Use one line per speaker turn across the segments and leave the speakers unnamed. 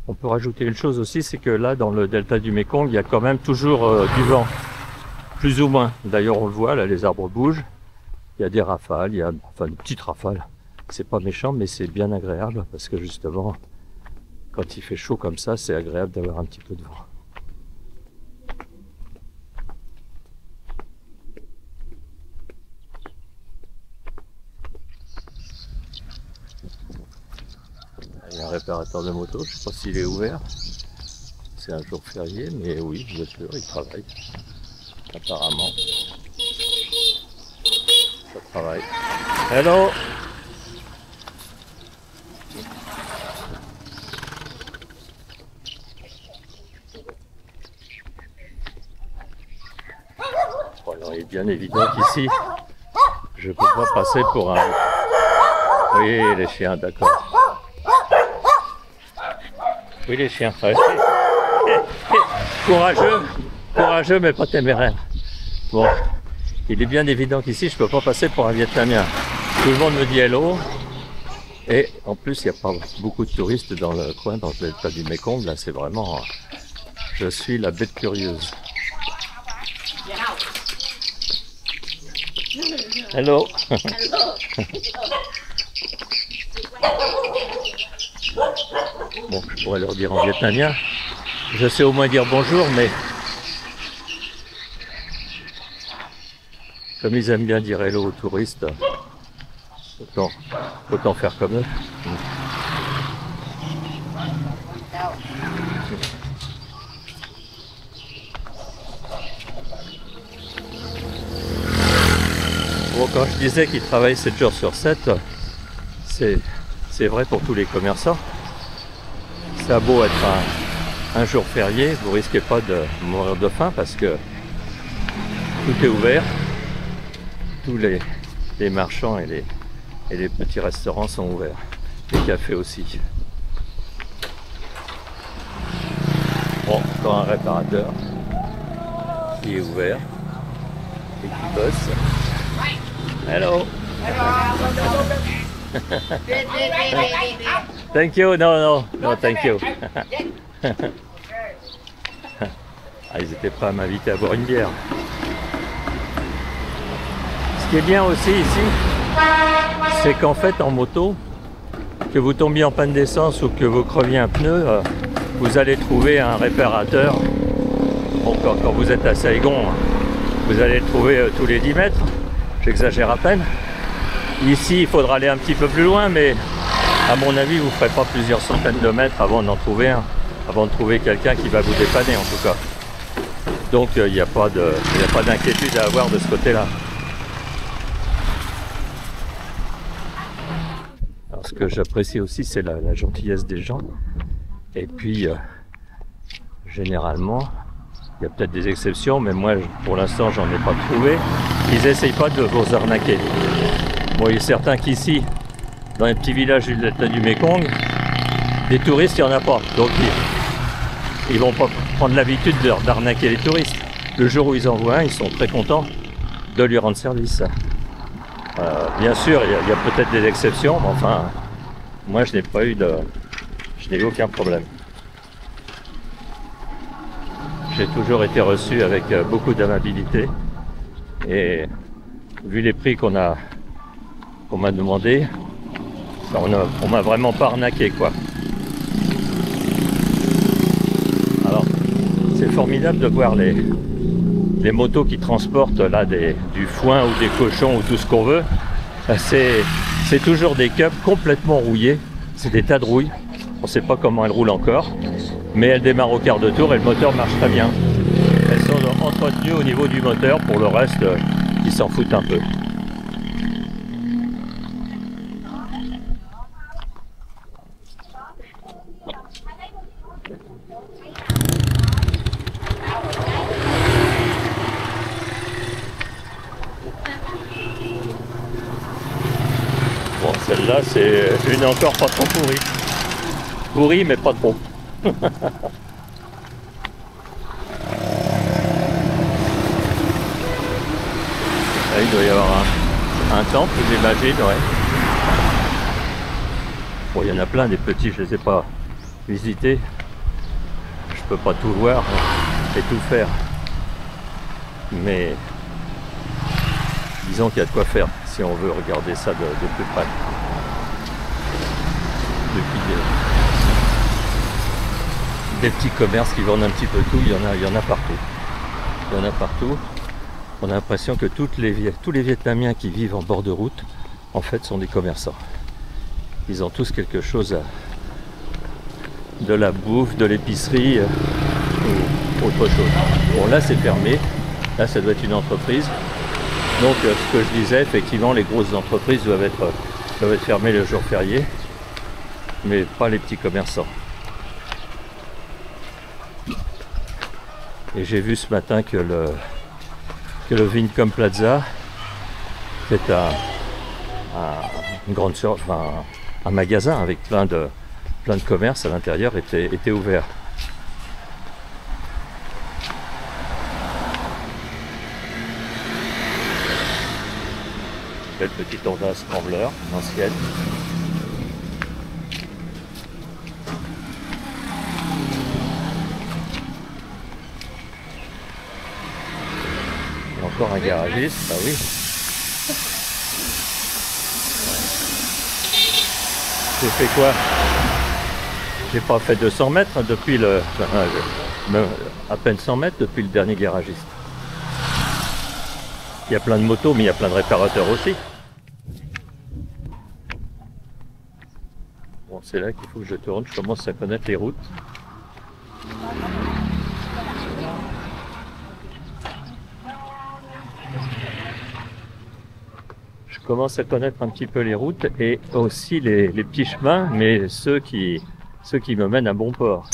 On peut rajouter une chose aussi, c'est que là, dans le delta du Mékong, il y a quand même toujours du vent, plus ou moins. D'ailleurs, on le voit, là, les arbres bougent. Il y a des rafales, il y a enfin de petites rafales. C'est pas méchant, mais c'est bien agréable parce que justement, quand il fait chaud comme ça, c'est agréable d'avoir un petit peu de vent. Il y a un réparateur de moto, je ne sais pas s'il est ouvert. C'est un jour férié, mais oui, bien sûr, il travaille. Apparemment. Ça travaille. Hello! Bon, alors, il est bien évident qu'ici, je ne peux pas passer pour un... Oui, les chiens, d'accord. Oui, les chiens. Ouais. Courageux, courageux, mais pas téméraire. Bon, il est bien évident qu'ici, je peux pas passer pour un Vietnamien. Tout le monde me dit hello. Et en plus, il n'y a pas beaucoup de touristes dans le coin, dans le delta du Mékong. Là, c'est vraiment... Je suis la bête curieuse. Hello. Bon, je pourrais leur dire en vietnamien. Je sais au moins dire bonjour, mais comme ils aiment bien dire hello aux touristes, autant faire comme eux. Bon, quand je disais qu'ils travaillent 7 jours sur 7, c'est vrai pour tous les commerçants. Ça a beau être un jour férié, vous risquez pas de mourir de faim parce que tout est ouvert. Tous les marchands et les petits restaurants sont ouverts. Les cafés aussi. Bon, encore un réparateur qui est ouvert et qui bosse. Hello. Thank you. No, thank you. Ah, ils étaient prêts à m'inviter à boire une bière. Ce qui est bien aussi ici, c'est qu'en fait en moto, que vous tombiez en panne d'essence ou que vous creviez un pneu, vous allez trouver un réparateur. Bon, quand vous êtes à Saigon, vous allez le trouver tous les 10 mètres. J'exagère à peine. Ici, il faudra aller un petit peu plus loin, mais à mon avis, vous ne ferez pas plusieurs centaines de mètres avant d'en trouver un, avant de trouver quelqu'un qui va vous dépanner en tout cas. Donc, il n'y a pas d'inquiétude à avoir de ce côté-là. Alors, ce que j'apprécie aussi, c'est la gentillesse des gens. Et puis, généralement, il y a peut-être des exceptions, mais moi, pour l'instant, j'en ai pas trouvé. Ils n'essayent pas de vous arnaquer. Bon, il est certain qu'ici, dans les petits villages du delta du Mékong, des touristes, il n'y en a pas. Donc, ils vont pas prendre l'habitude d'arnaquer les touristes. Le jour où ils en voient un, ils sont très contents de lui rendre service. Bien sûr, il y a peut-être des exceptions, mais enfin, moi, je n'ai eu aucun problème. J'ai toujours été reçu avec beaucoup d'amabilité et vu les prix qu'on m'a demandé, on m'a vraiment pas arnaqué quoi. Alors c'est formidable de voir les motos qui transportent là du foin ou des cochons ou tout ce qu'on veut. C'est toujours des cups complètement rouillés, c'est des tas de rouille. On ne sait pas comment elles roulent encore, mais elles démarrent au quart de tour et le moteur marche très bien. Elles sont entretenues au niveau du moteur, pour le reste, ils s'en foutent un peu. Bon, celle-là, c'est une encore pas trop pourrie. Pourrie, mais pas trop. Là, il doit y avoir un temple, j'imagine, ouais. Bon, il y en a plein des petits, je ne les ai pas visités. peux pas tout voir et tout faire. Mais disons qu'il y a de quoi faire si on veut regarder ça de plus près. Depuis des petits commerces qui vendent un petit peu tout, il y en a partout. Il y en a partout. On a l'impression que tous les Vietnamiens qui vivent en bord de route, en fait, sont des commerçants. Ils ont tous quelque chose de la bouffe, de l'épicerie ou autre chose. Bon, là, c'est fermé. Là, ça doit être une entreprise. Donc, ce que je disais, effectivement, les grosses entreprises doivent être fermées le jour férié, mais pas les petits commerçants. Et j'ai vu ce matin que le Vincom Plaza, c'est un magasin avec plein de commerces à l'intérieur, était ouvert. Belle petite Honda Scrambler ancienne. Et encore un garagiste, ah oui. J'ai fait quoi? J'ai pas fait 200 mètres depuis à peine 100 mètres depuis le dernier garagiste. Il y a plein de motos, mais il y a plein de réparateurs aussi. Bon, c'est là qu'il faut que je tourne. Je commence à connaître les routes. Je commence à connaître un petit peu les routes et aussi les petits chemins, mais ceux qui me mènent à bon port.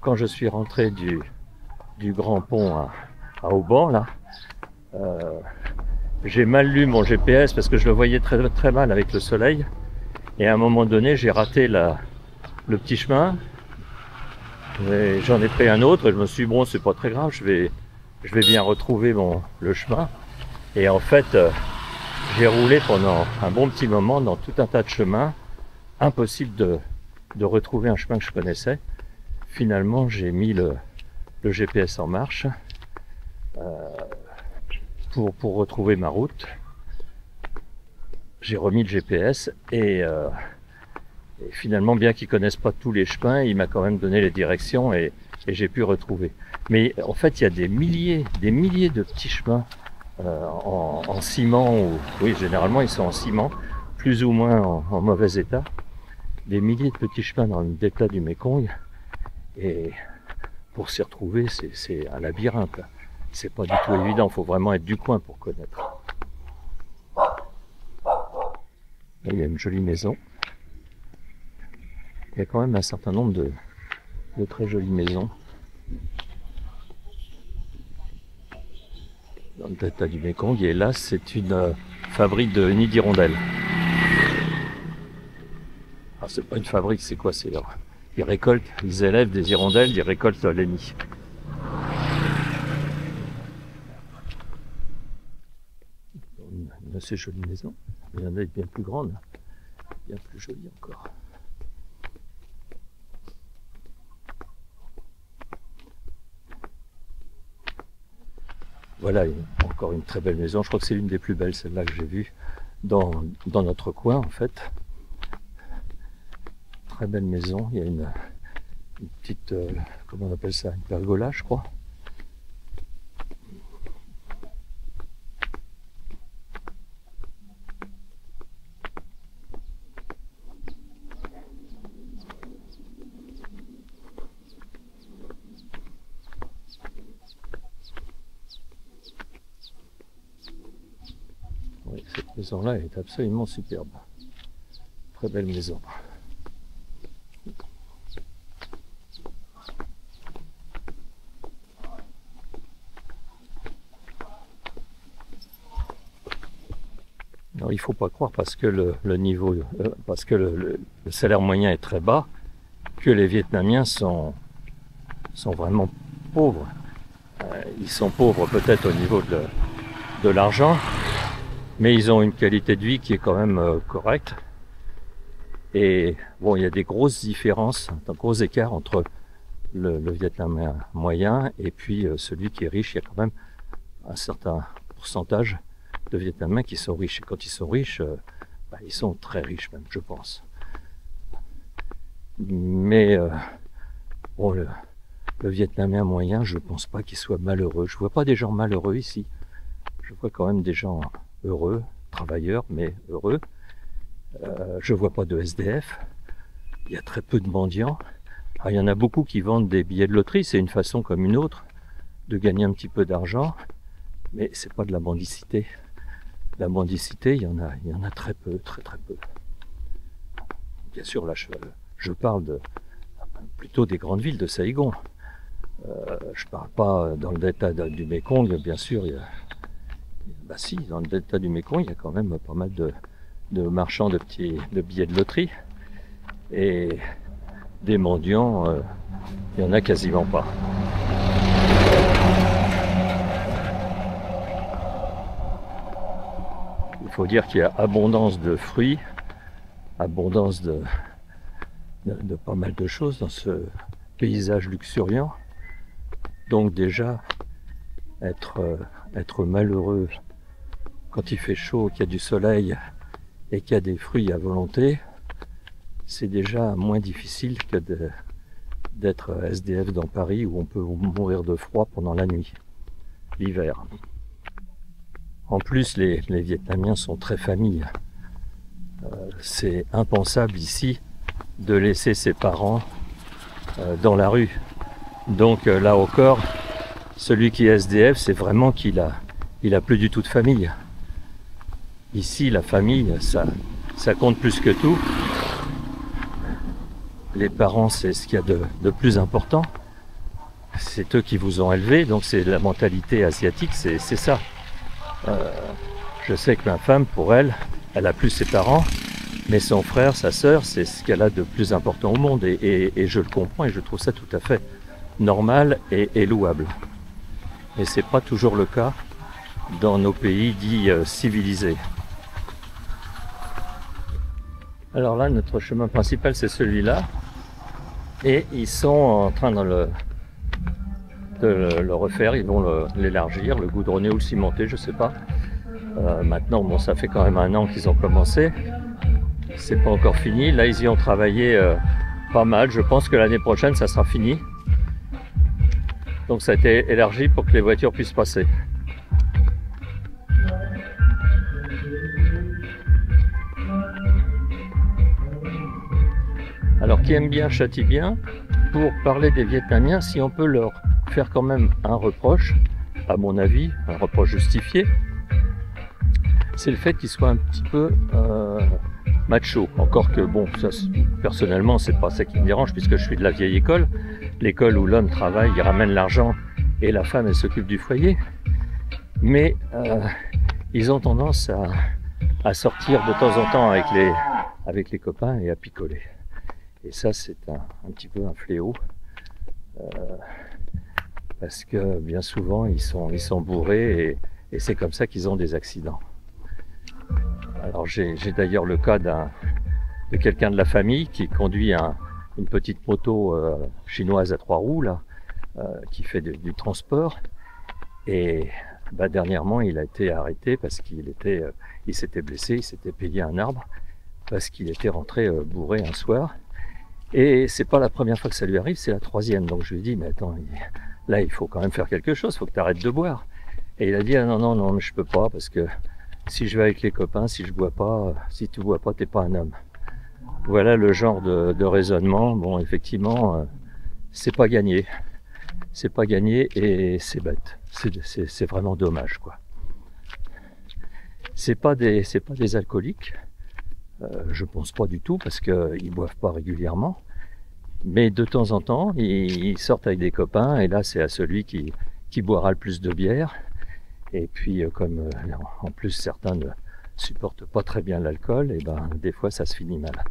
Quand je suis rentré du Grand Pont à Auban, là, j'ai mal lu mon GPS parce que je le voyais très, très mal avec le soleil. Et à un moment donné, j'ai raté le petit chemin. J'en ai pris un autre et je me suis dit, bon, c'est pas très grave, je vais bien retrouver le chemin. Et en fait, j'ai roulé pendant un bon petit moment dans tout un tas de chemins. Impossible de retrouver un chemin que je connaissais. Finalement, j'ai mis le GPS en marche pour retrouver ma route. J'ai remis le GPS et finalement, bien qu'ils connaissent pas tous les chemins, il m'a quand même donné les directions et j'ai pu retrouver. Mais en fait, il y a des milliers de petits chemins en ciment, oui, généralement ils sont en ciment, plus ou moins en mauvais état. Des milliers de petits chemins dans le delta du Mekong, et pour s'y retrouver, c'est un labyrinthe. C'est pas du tout évident, il faut vraiment être du coin pour connaître. Là, il y a une jolie maison. Il y a quand même un certain nombre de très jolies maisons dans le delta du Mekong, et là c'est une fabrique de nids d'hirondelles. Ah, c'est pas une fabrique, c'est quoi? Ils récoltent, ils élèvent des hirondelles, ils récoltent les nids. Une assez jolie maison. Il y en a bien plus grande, bien plus jolie encore. Voilà, encore une très belle maison. Je crois que c'est l'une des plus belles, celle-là que j'ai vue dans notre coin en fait. Très belle maison. Il y a une petite, comment on appelle ça, une pergola, je crois. Oui, cette maison-là est absolument superbe. Très belle maison. Alors, il ne faut pas croire parce que le niveau, parce que le salaire moyen est très bas, que les Vietnamiens sont vraiment pauvres. Ils sont pauvres peut-être au niveau de l'argent, mais ils ont une qualité de vie qui est quand même correcte. Et bon, il y a des grosses différences, un gros écart entre le Vietnamien moyen, et puis celui qui est riche. Il y a quand même un certain pourcentage de Vietnamiens qui sont riches. Et quand ils sont riches, ils sont très riches même, je pense. Mais bon, le Vietnamien moyen, je ne pense pas qu'il soit malheureux. Je ne vois pas des gens malheureux ici. Je vois quand même des gens heureux, travailleurs, mais heureux. Je ne vois pas de SDF. Il y a très peu de mendiants. Alors, il y en a beaucoup qui vendent des billets de loterie. C'est une façon comme une autre de gagner un petit peu d'argent. Mais ce n'est pas de la mendicité. La mendicité, il y en a très peu, très peu. Bien sûr, là, je parle plutôt des grandes villes de Saigon. Je parle pas dans le delta du Mekong, bien sûr. Si, dans le delta du Mekong, il y a quand même pas mal de marchands de billets de loterie. Et des mendiants, il n'y en a quasiment pas. Il faut dire qu'il y a abondance de fruits, abondance de pas mal de choses dans ce paysage luxuriant. Donc déjà, être malheureux quand il fait chaud, qu'il y a du soleil et qu'il y a des fruits à volonté, c'est déjà moins difficile que d'être SDF dans Paris où on peut mourir de froid pendant la nuit, l'hiver. En plus, les Vietnamiens sont très familles. C'est impensable ici de laisser ses parents dans la rue. Donc là encore, celui qui est SDF, c'est vraiment qu'il a plus du tout de famille. Ici, la famille, ça compte plus que tout. Les parents, c'est ce qu'il y a de plus important. C'est eux qui vous ont élevé, donc c'est la mentalité asiatique, c'est ça. Je sais que ma femme, pour elle, elle a plus ses parents, mais son frère, sa sœur, c'est ce qu'elle a de plus important au monde. Et je le comprends et je trouve ça tout à fait normal et louable. Et c'est pas toujours le cas dans nos pays dits civilisés. Alors là, notre chemin principal, c'est celui-là. Et ils sont en train de le refaire, ils vont l'élargir, le goudronner ou le cimenter, je sais pas. Maintenant, bon, ça fait quand même 1 an qu'ils ont commencé. C'est pas encore fini. Là, ils y ont travaillé pas mal. Je pense que l'année prochaine, ça sera fini. Donc ça a été élargi pour que les voitures puissent passer. Alors qui aime bien châtie bien. Pour parler des Vietnamiens, si on peut leur faire quand même un reproche, à mon avis, un reproche justifié, c'est le fait qu'ils soient un petit peu macho. Encore que bon, ça, personnellement, c'est pas ça qui me dérange puisque je suis de la vieille école, l'école où l'homme travaille, il ramène l'argent et la femme elle s'occupe du foyer. Mais ils ont tendance à sortir de temps en temps avec les copains et à picoler. Et ça, c'est un petit peu un fléau. Parce que bien souvent, ils sont bourrés et c'est comme ça qu'ils ont des accidents. Alors j'ai d'ailleurs le cas de quelqu'un de la famille qui conduit une petite moto chinoise à 3 roues, là, qui fait du transport. Et dernièrement, il a été arrêté parce qu'il s'était blessé, il s'était payé un arbre parce qu'il était rentré bourré un soir. Et c'est pas la première fois que ça lui arrive, c'est la 3e. Donc je lui ai dit, mais attends, là il faut quand même faire quelque chose, il faut que tu arrêtes de boire. Et il a dit, ah non, mais je peux pas, parce que si je vais avec les copains, si tu bois pas, t'es pas un homme. Voilà le genre de raisonnement. Bon, effectivement, c'est pas gagné. C'est pas gagné et c'est bête. C'est vraiment dommage, quoi. C'est pas des alcooliques. Je pense pas du tout parce qu'ils boivent pas régulièrement. Mais de temps en temps, ils sortent avec des copains et là, c'est à celui qui boira le plus de bière. Et puis, comme en plus certains ne supportent pas très bien l'alcool, et des fois, ça se finit mal.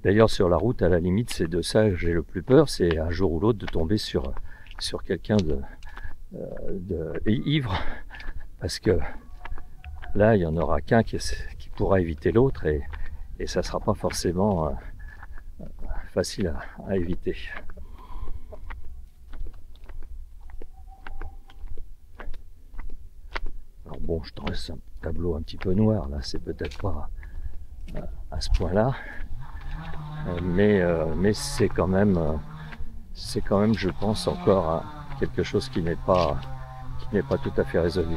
D'ailleurs, sur la route, à la limite, c'est de ça que j'ai le plus peur, c'est un jour ou l'autre de tomber sur quelqu'un de ivre, parce que là, il y en aura qu'un qui pourra éviter l'autre et ça sera pas forcément facile à éviter. Bon, je dresse un tableau un petit peu noir, là, c'est peut-être pas à ce point-là, mais c'est quand même, je pense, encore quelque chose qui n'est pas tout à fait résolu.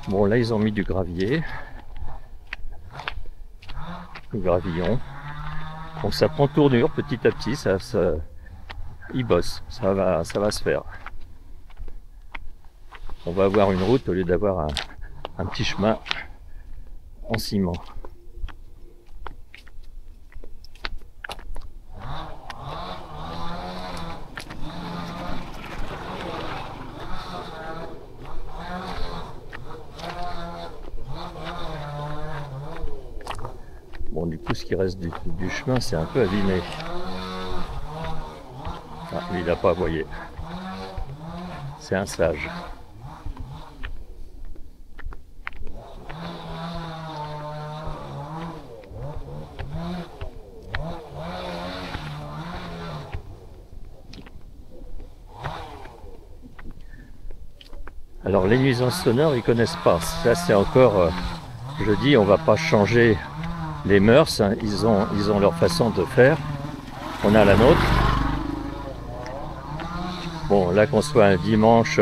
Bon, là, ils ont mis du gravier, du gravillon. Donc ça prend tournure petit à petit, ils bossent, ça va se faire. On va avoir une route au lieu d'avoir un petit chemin en ciment. Bon, du coup, ce qui reste du chemin, c'est un peu abîmé. Ah, il n'a pas aboyé. C'est un sage. Alors les nuisances sonores, ils connaissent pas. Ça c'est encore, je dis, on va pas changer les mœurs. Hein. Ils ont leur façon de faire. On a la nôtre. Bon, là qu'on soit un dimanche,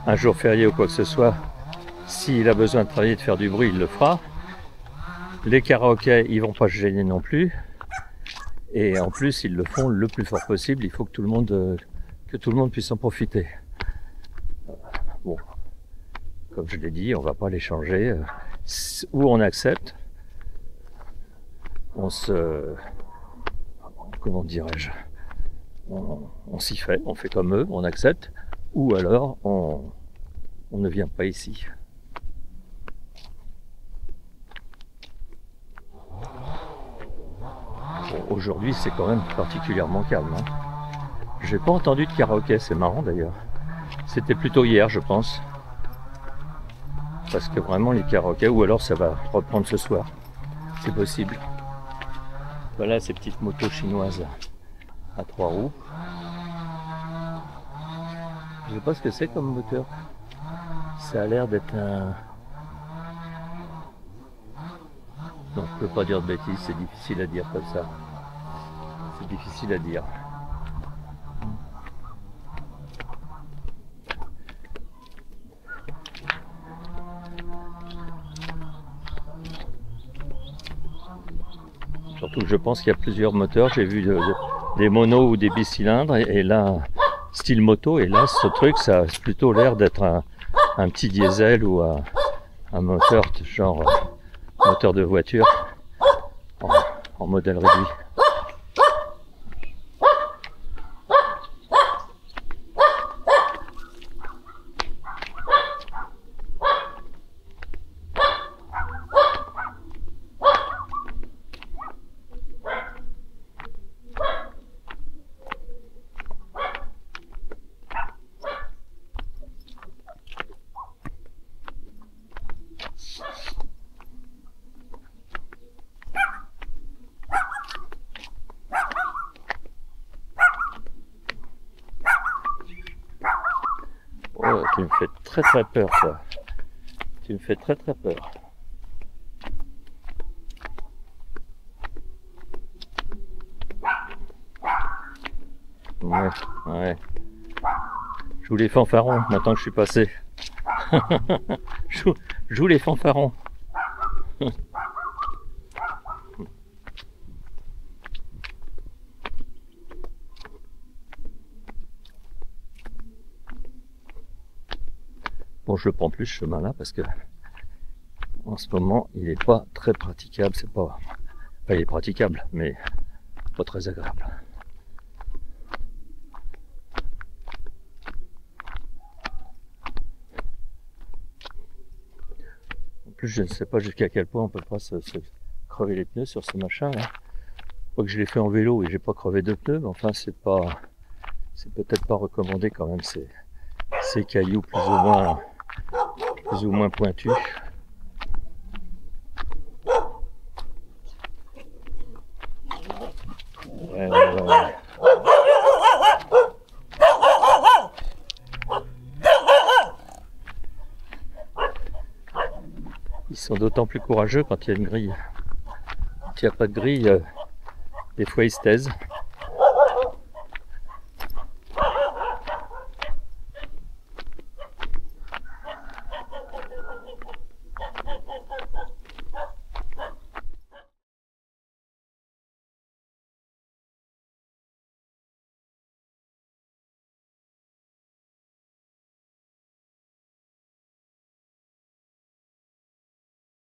un jour férié ou quoi que ce soit, s'il a besoin de travailler, de faire du bruit, il le fera. Les karaokés, ils vont pas se gêner non plus. Et en plus, ils le font le plus fort possible. Il faut que tout le monde puisse en profiter. Bon, comme je l'ai dit, on va pas les changer. Ou on accepte, comment dirais-je, on s'y fait, on fait comme eux, on accepte, ou alors on ne vient pas ici. Bon, aujourd'hui, c'est quand même particulièrement calme. Hein. J'ai pas entendu de karaoké, c'est marrant d'ailleurs. C'était plutôt hier, je pense. Parce que vraiment, les karaokés, ou alors ça va reprendre ce soir. C'est possible. Voilà ces petites motos chinoises à 3 roues. Je sais pas ce que c'est comme moteur. Ça a l'air d'être un... Non, je peux pas dire de bêtises, c'est difficile à dire comme ça. C'est difficile à dire. Surtout que je pense qu'il y a plusieurs moteurs. J'ai vu des monos ou des bicylindres et là, style moto. Et là, ce truc, ça a plutôt l'air d'être un petit diesel ou un moteur genre moteur de voiture en modèle réduit. Oh, tu me fais très très peur, toi. Tu me fais très très peur. Ouais, ouais. Je joue les fanfarons maintenant que je suis passé. Je joue les fanfarons. Bon, je le prends plus ce chemin-là parce que en ce moment, il n'est pas très praticable. C'est pas, enfin, il est praticable, mais pas très agréable. En plus, je ne sais pas jusqu'à quel point on peut pas se crever les pneus sur ce machin-là. Je crois que je l'ai fait en vélo et j'ai pas crevé de pneus, mais enfin, c'est peut-être pas recommandé quand même ces cailloux plus ou moins pointus. Ouais. sont d'autant plus courageux quand il y a une grille. Quand il n'y a pas de grille, des fois ils se taisent.